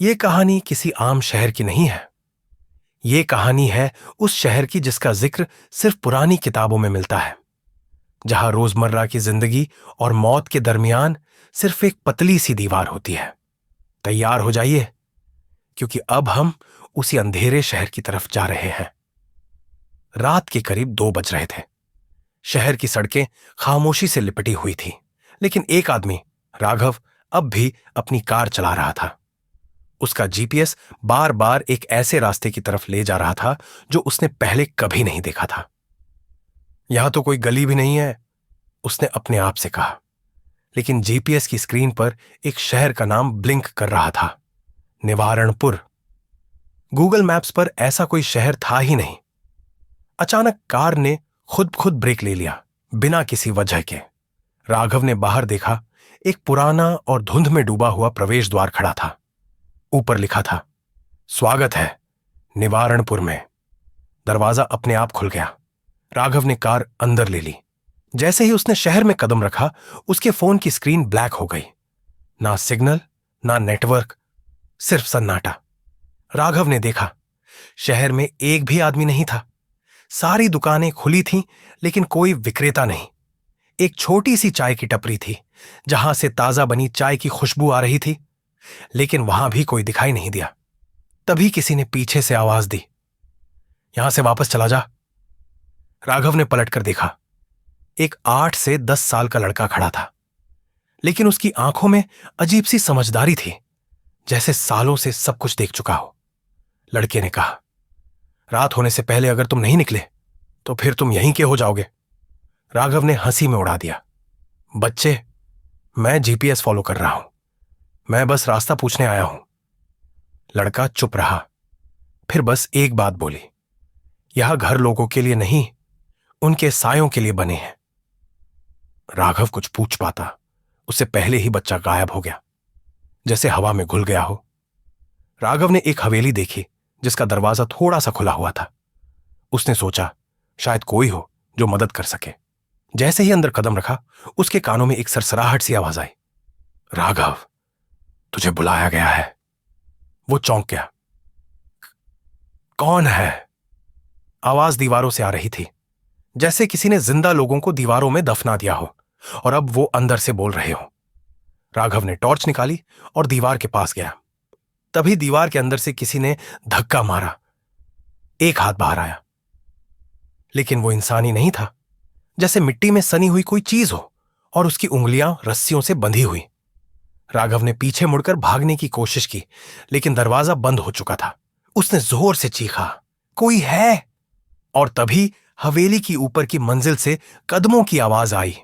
ये कहानी किसी आम शहर की नहीं है। ये कहानी है उस शहर की जिसका जिक्र सिर्फ पुरानी किताबों में मिलता है, जहां रोजमर्रा की जिंदगी और मौत के दरमियान सिर्फ एक पतली सी दीवार होती है। तैयार हो जाइए, क्योंकि अब हम उसी अंधेरे शहर की तरफ जा रहे हैं। रात के करीब 2 बज रहे थे। शहर की सड़कें खामोशी से लिपटी हुई थी, लेकिन एक आदमी, राघव, अब भी अपनी कार चला रहा था। उसका जीपीएस बार बार एक ऐसे रास्ते की तरफ ले जा रहा था जो उसने पहले कभी नहीं देखा था। यहां तो कोई गली भी नहीं है, उसने अपने आप से कहा, लेकिन जीपीएस की स्क्रीन पर एक शहर का नाम ब्लिंक कर रहा था, निवारणपुर। गूगल मैप्स पर ऐसा कोई शहर था ही नहीं। अचानक कार ने खुद ब्रेक ले लिया, बिना किसी वजह के। राघव ने बाहर देखा, एक पुराना और धुंध में डूबा हुआ प्रवेश द्वार खड़ा था। ऊपर लिखा था, स्वागत है निवारणपुर में। दरवाजा अपने आप खुल गया। राघव ने कार अंदर ले ली। जैसे ही उसने शहर में कदम रखा, उसके फोन की स्क्रीन ब्लैक हो गई। ना सिग्नल, ना नेटवर्क, सिर्फ सन्नाटा। राघव ने देखा, शहर में एक भी आदमी नहीं था। सारी दुकानें खुली थीं, लेकिन कोई विक्रेता नहीं। एक छोटी सी चाय की टपरी थी, जहां से ताजा बनी चाय की खुशबू आ रही थी, लेकिन वहां भी कोई दिखाई नहीं दिया। तभी किसी ने पीछे से आवाज दी, यहां से वापस चला जा। राघव ने पलटकर देखा। एक 8 से 10 साल का लड़का खड़ा था, लेकिन उसकी आंखों में अजीब सी समझदारी थी, जैसे सालों से सब कुछ देख चुका हो। लड़के ने कहा, रात होने से पहले अगर तुम नहीं निकले तो फिर तुम यहीं के हो जाओगे। राघव ने हंसी में उड़ा दिया, बच्चे, मैं जीपीएस फॉलो कर रहा हूं, मैं बस रास्ता पूछने आया हूं। लड़का चुप रहा, फिर बस एक बात बोली, यह घर लोगों के लिए नहीं, उनके सायों के लिए बने हैं। राघव कुछ पूछ पाता, उससे पहले ही बच्चा गायब हो गया, जैसे हवा में घुल गया हो। राघव ने एक हवेली देखी जिसका दरवाजा थोड़ा सा खुला हुआ था। उसने सोचा, शायद कोई हो जो मदद कर सके। जैसे ही अंदर कदम रखा, उसके कानों में एक सरसराहट सी आवाज आई, राघव, तुझे बुलाया गया है। वो चौंक गया। कौन है? आवाज दीवारों से आ रही थी, जैसे किसी ने जिंदा लोगों को दीवारों में दफना दिया हो और अब वो अंदर से बोल रहे हो। राघव ने टॉर्च निकाली और दीवार के पास गया। तभी दीवार के अंदर से किसी ने धक्का मारा। एक हाथ बाहर आया, लेकिन वो इंसानी नहीं था, जैसे मिट्टी में सनी हुई कोई चीज हो और उसकी उंगलियां रस्सियों से बंधी हुई। राघव ने पीछे मुड़कर भागने की कोशिश की, लेकिन दरवाजा बंद हो चुका था। उसने जोर से चीखा, कोई है? और तभी हवेली की ऊपर की मंजिल से कदमों की आवाज आई,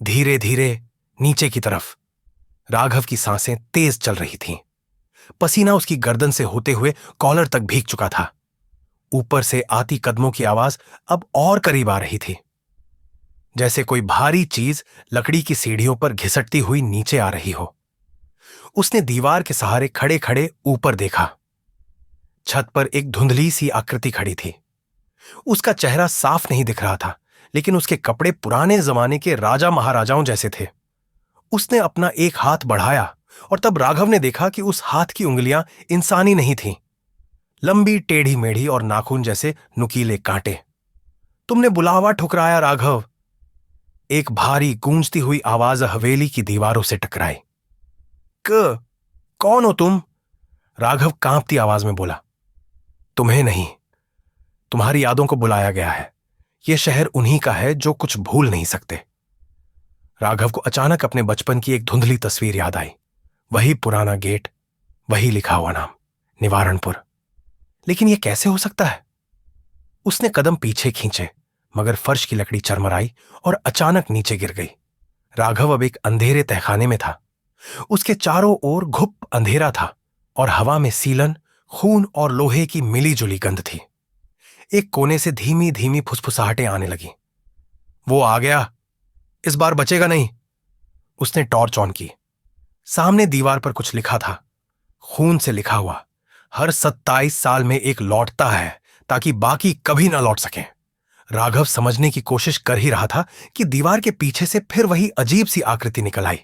धीरे धीरे नीचे की तरफ। राघव की सांसें तेज चल रही थीं। पसीना उसकी गर्दन से होते हुए कॉलर तक भीग चुका था। ऊपर से आती कदमों की आवाज अब और करीब आ रही थी, जैसे कोई भारी चीज लकड़ी की सीढ़ियों पर घिसटती हुई नीचे आ रही हो। उसने दीवार के सहारे खड़े खड़े ऊपर देखा। छत पर एक धुंधली सी आकृति खड़ी थी। उसका चेहरा साफ नहीं दिख रहा था, लेकिन उसके कपड़े पुराने जमाने के राजा महाराजाओं जैसे थे। उसने अपना एक हाथ बढ़ाया और तब राघव ने देखा कि उस हाथ की उंगलियां इंसानी नहीं थीं। लंबी टेढ़ी मेढ़ी और नाखून जैसे नुकीले कांटे। तुमने बुलावा ठुकराया राघव। एक भारी गूंजती हुई आवाज हवेली की दीवारों से टकराई। कौन हो तुम? राघव कांपती आवाज में बोला, तुम्हें नहीं, तुम्हारी यादों को बुलाया गया है। यह शहर उन्हीं का है जो कुछ भूल नहीं सकते। राघव को अचानक अपने बचपन की एक धुंधली तस्वीर याद आई। वही पुराना गेट, वही लिखा हुआ नाम, निवारणपुर। लेकिन यह कैसे हो सकता है? उसने कदम पीछे खींचे, मगर फर्श की लकड़ी चरमराई और अचानक नीचे गिर गई। राघव अब एक अंधेरे तहखाने में था। उसके चारों ओर घुप अंधेरा था और हवा में सीलन, खून और लोहे की मिलीजुली गंध थी। एक कोने से धीमी धीमी फुसफुसाहटें आने लगी। वो आ गया, इस बार बचेगा नहीं। उसने टॉर्च ऑन की। सामने दीवार पर कुछ लिखा था, खून से लिखा हुआ, हर 27 साल में एक लौटता है ताकि बाकी कभी ना लौट सकें। राघव समझने की कोशिश कर ही रहा था कि दीवार के पीछे से फिर वही अजीब सी आकृति निकल आई,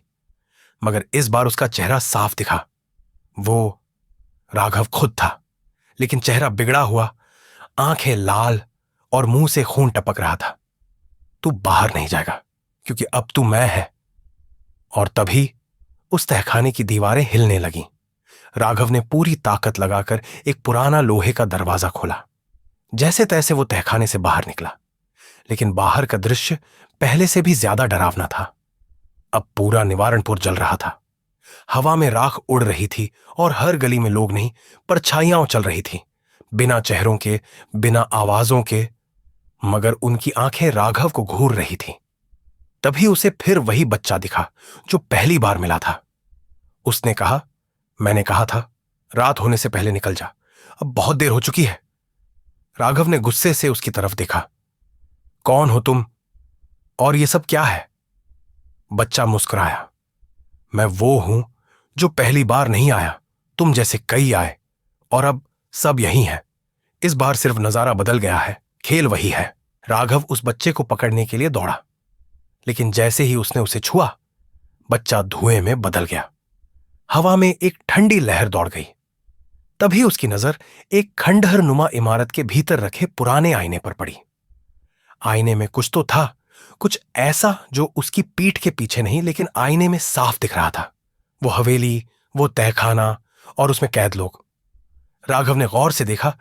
मगर इस बार उसका चेहरा साफ दिखा। वो राघव खुद था, लेकिन चेहरा बिगड़ा हुआ, आंखें लाल और मुंह से खून टपक रहा था। तू बाहर नहीं जाएगा, क्योंकि अब तू मैं है। और तभी उस तहखाने की दीवारें हिलने लगीं। राघव ने पूरी ताकत लगाकर एक पुराना लोहे का दरवाजा खोला। जैसे तैसे वो तहखाने से बाहर निकला, लेकिन बाहर का दृश्य पहले से भी ज्यादा डरावना था। अब पूरा निवारणपुर जल रहा था। हवा में राख उड़ रही थी और हर गली में लोग नहीं, परछाइयां चल रही थी, बिना चेहरों के, बिना आवाजों के, मगर उनकी आंखें राघव को घूर रही थीं। तभी उसे फिर वही बच्चा दिखा जो पहली बार मिला था। उसने कहा, मैंने कहा था रात होने से पहले निकल जा, अब बहुत देर हो चुकी है। राघव ने गुस्से से उसकी तरफ देखा। कौन हो तुम और ये सब क्या है? बच्चा मुस्कुराया। मैं वो हूं जो पहली बार नहीं आया, तुम जैसे कई आए, और अब सब यही हैं। इस बार सिर्फ नजारा बदल गया है, खेल वही है। राघव उस बच्चे को पकड़ने के लिए दौड़ा, लेकिन जैसे ही उसने उसे छुआ, बच्चा धुएं में बदल गया। हवा में एक ठंडी लहर दौड़ गई। तभी उसकी नजर एक खंडहर नुमा इमारत के भीतर रखे पुराने आईने पर पड़ी। आईने में कुछ तो था, कुछ ऐसा जो उसकी पीठ के पीछे नहीं, लेकिन आईने में साफ दिख रहा था। वो हवेली, वो तहखाना और उसमें कैद लोग। राघव ने गौर से देखा।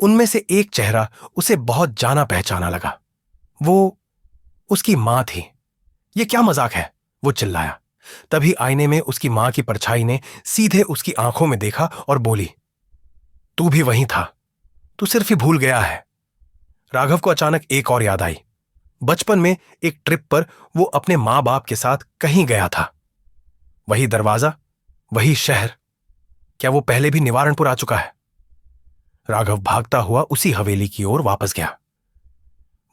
उनमें से एक चेहरा उसे बहुत जाना पहचाना लगा। वो उसकी मां थी। ये क्या मजाक है, वो चिल्लाया। तभी आईने में उसकी मां की परछाई ने सीधे उसकी आंखों में देखा और बोली, तू भी वहीं था, तू सिर्फ ही भूल गया है। राघव को अचानक एक और याद आई। बचपन में एक ट्रिप पर वो अपने मां बाप के साथ कहीं गया था। वही दरवाजा, वही शहर। क्या वो पहले भी निवारणपुर आ चुका है? राघव भागता हुआ उसी हवेली की ओर वापस गया,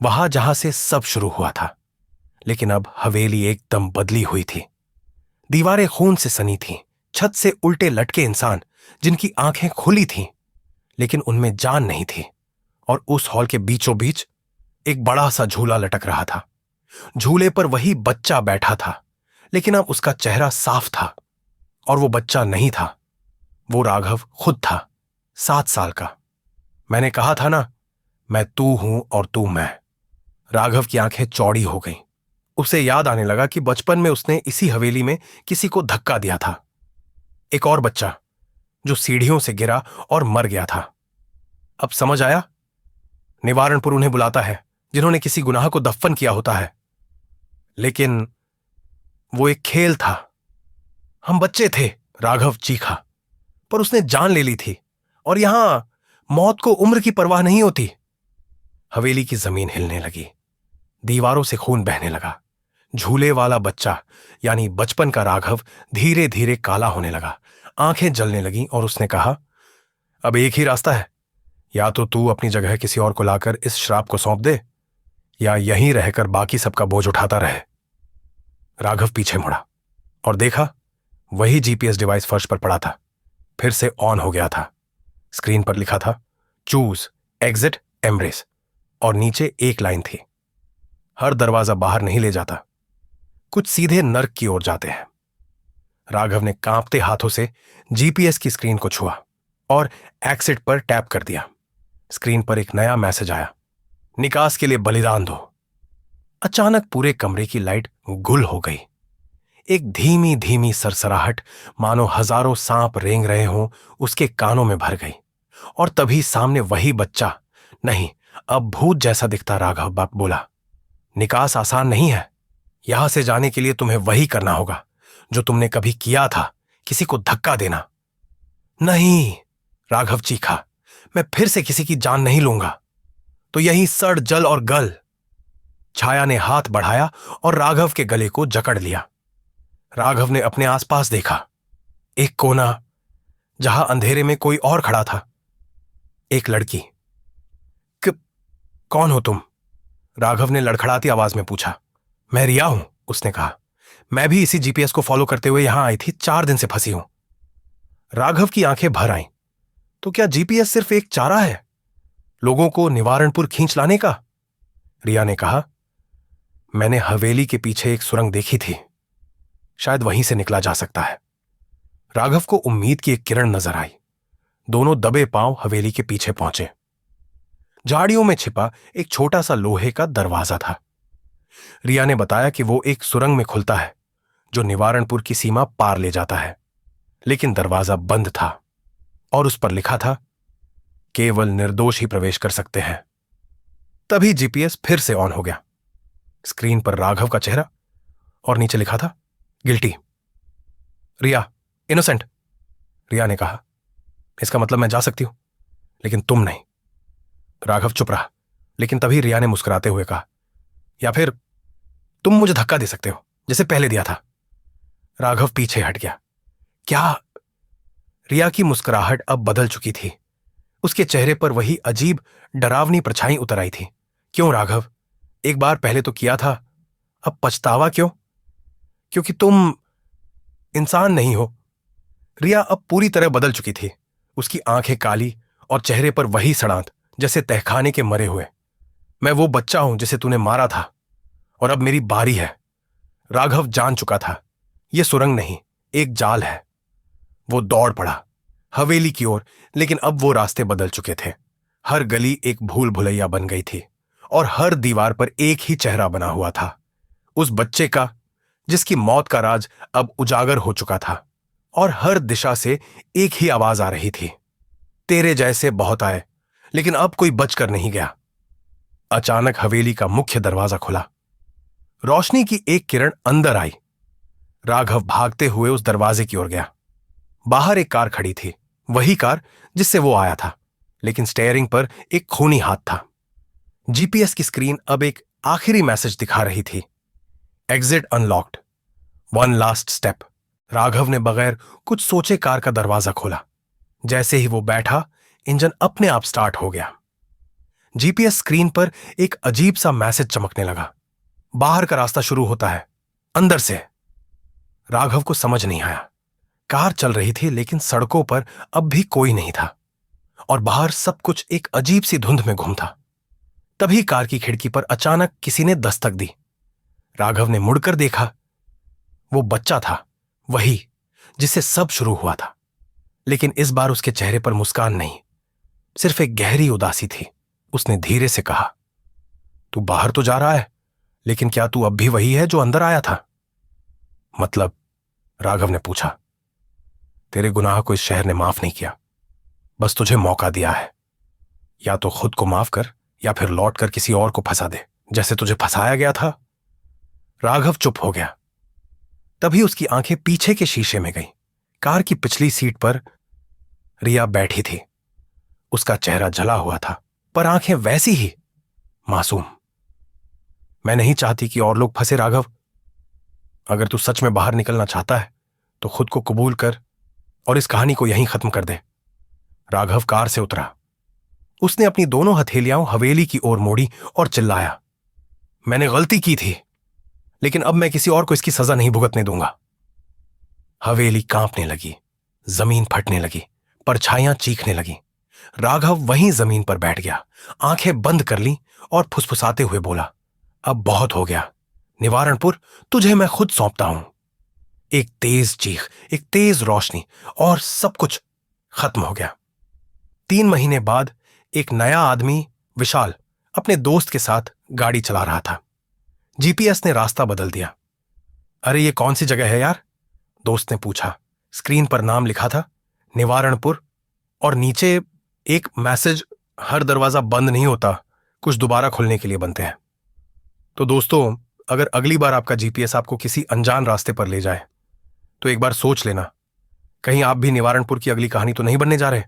वहां जहां से सब शुरू हुआ था। लेकिन अब हवेली एकदम बदली हुई थी। दीवारें खून से सनी थीं, छत से उल्टे लटके इंसान जिनकी आंखें खुली थीं, लेकिन उनमें जान नहीं थी। और उस हॉल के बीचों बीच एक बड़ा सा झूला लटक रहा था। झूले पर वही बच्चा बैठा था, लेकिन अब उसका चेहरा साफ था। और वो बच्चा नहीं था, वो राघव खुद था, 7 साल का। मैंने कहा था ना, मैं तू हूं और तू मैं। राघव की आंखें चौड़ी हो गईं। उसे याद आने लगा कि बचपन में उसने इसी हवेली में किसी को धक्का दिया था। एक और बच्चा जो सीढ़ियों से गिरा और मर गया था। अब समझ आया, निवारणपुर उन्हें बुलाता है जिन्होंने किसी गुनाह को दफन किया होता है। लेकिन वो एक खेल था। हम बच्चे थे, राघव चीखा, पर उसने जान ले ली थी। और यहां मौत को उम्र की परवाह नहीं होती। हवेली की जमीन हिलने लगी, दीवारों से खून बहने लगा। झूले वाला बच्चा यानी बचपन का राघव धीरे धीरे काला होने लगा, आंखें जलने लगीं और उसने कहा, अब एक ही रास्ता है, या तो तू अपनी जगह किसी और को लाकर इस श्राप को सौंप दे, या यहीं रहकर बाकी सबका बोझ उठाता रहे। राघव पीछे मुड़ा और देखा, वही जीपीएस डिवाइस फर्श पर पड़ा था, फिर से ऑन हो गया था। स्क्रीन पर लिखा था, चूज एग्जिट एम्ब्रेस, और नीचे एक लाइन थी, हर दरवाजा बाहर नहीं ले जाता, कुछ सीधे नर्क की ओर जाते हैं। राघव ने कांपते हाथों से जीपीएस की स्क्रीन को छुआ और एक्सिट पर टैप कर दिया। स्क्रीन पर एक नया मैसेज आया, निकास के लिए बलिदान दो। अचानक पूरे कमरे की लाइट गुल हो गई। एक धीमी धीमी सरसराहट, मानो हजारों सांप रेंग रहे हों, उसके कानों में भर गई। और तभी सामने वही बच्चा, नहीं अब भूत जैसा दिखता राघव बाप बोला, निकास आसान नहीं है। यहां से जाने के लिए तुम्हें वही करना होगा जो तुमने कभी किया था, किसी को धक्का देना। नहीं, राघव चीखा, मैं फिर से किसी की जान नहीं लूंगा। तो यही सड़ जल और गल। छाया ने हाथ बढ़ाया और राघव के गले को जकड़ लिया। राघव ने अपने आसपास देखा। एक कोना जहां अंधेरे में कोई और खड़ा था, एक लड़की। कौन हो तुम? राघव ने लड़खड़ाती आवाज में पूछा। मैं रिया हूं, उसने कहा। मैं भी इसी जीपीएस को फॉलो करते हुए यहां आई थी, 4 दिन से फंसी हूं। राघव की आंखें भर आईं। तो क्या जीपीएस सिर्फ एक चारा है, लोगों को निवारणपुर खींच लाने का? रिया ने कहा, मैंने हवेली के पीछे एक सुरंग देखी थी, शायद वहीं से निकला जा सकता है। राघव को उम्मीद की एक किरण नजर आई। दोनों दबे पांव हवेली के पीछे पहुंचे। झाड़ियों में छिपा एक छोटा सा लोहे का दरवाजा था। रिया ने बताया कि वो एक सुरंग में खुलता है जो निवारणपुर की सीमा पार ले जाता है, लेकिन दरवाजा बंद था और उस पर लिखा था, केवल निर्दोष ही प्रवेश कर सकते हैं। तभी जीपीएस फिर से ऑन हो गया। स्क्रीन पर राघव का चेहरा और नीचे लिखा था, गिल्टी। रिया, इनोसेंट। रिया ने कहा, इसका मतलब मैं जा सकती हूं, लेकिन तुम नहीं। राघव चुप रहा, लेकिन तभी रिया ने मुस्कुराते हुए कहा, या फिर तुम मुझे धक्का दे सकते हो जैसे पहले दिया था। राघव पीछे हट गया। क्या? रिया की मुस्कुराहट अब बदल चुकी थी। उसके चेहरे पर वही अजीब डरावनी परछाई उतर आई थी। क्यों राघव? एक बार पहले तो किया था, अब पछतावा क्यों? क्योंकि तुम इंसान नहीं हो। रिया अब पूरी तरह बदल चुकी थी। उसकी आंखें काली और चेहरे पर वही सड़ांत जैसे तहखाने के मरे हुए। मैं वो बच्चा हूं जिसे तूने मारा था और अब मेरी बारी है। राघव जान चुका था, यह सुरंग नहीं, एक जाल है। वो दौड़ पड़ा हवेली की ओर, लेकिन अब वो रास्ते बदल चुके थे। हर गली एक भूल भुलैया बन गई थी और हर दीवार पर एक ही चेहरा बना हुआ था, उस बच्चे का जिसकी मौत का राज अब उजागर हो चुका था। और हर दिशा से एक ही आवाज आ रही थी, तेरे जैसे बहुत आए, लेकिन अब कोई बचकर नहीं गया। अचानक हवेली का मुख्य दरवाजा खुला। रोशनी की एक किरण अंदर आई। राघव भागते हुए उस दरवाजे की ओर गया। बाहर एक कार खड़ी थी, वही कार जिससे वो आया था, लेकिन स्टीयरिंग पर एक खूनी हाथ था। जीपीएस की स्क्रीन अब एक आखिरी मैसेज दिखा रही थी, exit unlocked, one last step. Raghav ने बगैर कुछ सोचे कार का दरवाजा खोला। जैसे ही वो बैठा, इंजन अपने आप स्टार्ट हो गया। जीपीएस स्क्रीन पर एक अजीब सा मैसेज चमकने लगा, बाहर का रास्ता शुरू होता है, अंदर से। राघव को समझ नहीं आया। कार चल रही थी, लेकिन सड़कों पर अब भी कोई नहीं था और बाहर सब कुछ एक अजीब सी धुंध में गुम था। तभी कार की खिड़की पर अचानक किसी ने दस्तक दी। राघव ने मुड़कर देखा। वो बच्चा था, वही जिससे सब शुरू हुआ था, लेकिन इस बार उसके चेहरे पर मुस्कान नहीं, सिर्फ एक गहरी उदासी थी। उसने धीरे से कहा, तू बाहर तो जा रहा है, लेकिन क्या तू अब भी वही है जो अंदर आया था? मतलब? राघव ने पूछा। तेरे गुनाह को इस शहर ने माफ नहीं किया, बस तुझे मौका दिया है। या तो खुद को माफ कर या फिर लौट कर किसी और को फंसा दे, जैसे तुझे फंसाया गया था। राघव चुप हो गया। तभी उसकी आंखें पीछे के शीशे में गईं। कार की पिछली सीट पर रिया बैठी थी। उसका चेहरा जला हुआ था, पर आंखें वैसी ही मासूम। मैं नहीं चाहती कि और लोग फंसे राघव। अगर तू सच में बाहर निकलना चाहता है तो खुद को कबूल कर और इस कहानी को यहीं खत्म कर दे। राघव कार से उतरा। उसने अपनी दोनों हथेलियां हवेली की ओर मोड़ी और चिल्लाया, मैंने गलती की थी, लेकिन अब मैं किसी और को इसकी सजा नहीं भुगतने दूंगा। हवेली कांपने लगी, जमीन फटने लगी, परछाइयां चीखने लगी। राघव वहीं जमीन पर बैठ गया, आंखें बंद कर ली और फुसफुसाते हुए बोला, अब बहुत हो गया निवारणपुर, तुझे मैं खुद सौंपता हूं। एक तेज चीख, एक तेज रोशनी और सब कुछ खत्म हो गया। 3 महीने बाद एक नया आदमी, विशाल, अपने दोस्त के साथ गाड़ी चला रहा था। जीपीएस ने रास्ता बदल दिया। अरे ये कौन सी जगह है यार? दोस्त ने पूछा। स्क्रीन पर नाम लिखा था, निवारणपुर, और नीचे एक मैसेज, हर दरवाजा बंद नहीं होता, कुछ दोबारा खुलने के लिए बनते हैं। तो दोस्तों, अगर अगली बार आपका जीपीएस आपको किसी अनजान रास्ते पर ले जाए तो एक बार सोच लेना, कहीं आप भी निवारणपुर की अगली कहानी तो नहीं बनने जा रहे।